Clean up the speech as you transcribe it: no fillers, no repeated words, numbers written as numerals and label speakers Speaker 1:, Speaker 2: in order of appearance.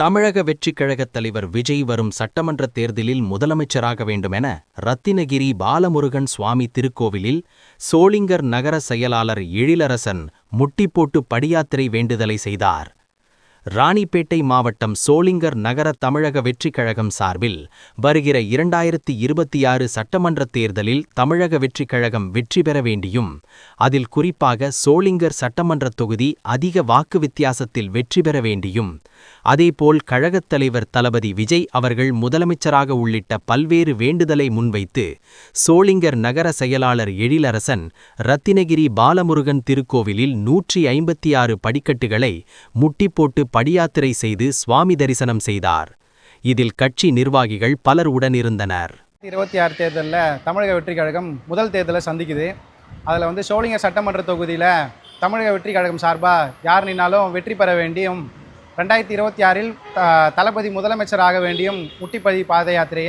Speaker 1: தமிழக வெற்றிக் கழகத் தலைவர் விஜய் வரும் சட்டமன்றத் தேர்தலில் முதலமைச்சராக வேண்டுமென ரத்தினகிரி பாலமுருகன் சுவாமி திருக்கோவிலில் சோளிங்கர் நகர செயலாளர் எழிலரசன் முட்டிப்போட்டு படியாத்திரை வேண்டுதலை செய்தார். ராணிப்பேட்டை மாவட்டம் சோளிங்கர் நகர தமிழக வெற்றிக் கழகம் சார்பில் வருகிற 2026 சட்டமன்றத் தேர்தலில் தமிழக வெற்றிக் கழகம் வெற்றி பெற வேண்டியும், அதில் குறிப்பாக சோளிங்கர் சட்டமன்றத் தொகுதி அதிக வாக்கு வித்தியாசத்தில் வெற்றி பெற வேண்டியும், அதேபோல் கழகத் தலைவர் தளபதி விஜய் அவர்கள் முதலமைச்சராக உள்ளிட்ட பல்வேறு வேண்டுதலை முன்வைத்து சோளிங்கர் நகர செயலாளர் எழிலரசன் ரத்தினகிரி பாலமுருகன் திருக்கோவிலில் 156 படிக்கட்டுகளை முட்டிப்போட்டு படியாத்திரை செய்து சுவாமி தரிசனம் செய்தார். இதில் கட்சி நிர்வாகிகள் பலர் உடனிருந்தனர்.
Speaker 2: 26 தேர்தலில் தமிழக வெற்றி கழகம் முதல் தேர்தலை சந்திக்குது. அதில் சோளிங்கர் சட்டமன்ற தொகுதியில் தமிழக வெற்றி கழகம் சார்பாக யார் நின்னாலும் வெற்றி பெற வேண்டியும், 2026 தளபதி முதலமைச்சராக வேண்டியும் முட்டிப்படி பாத யாத்திரையை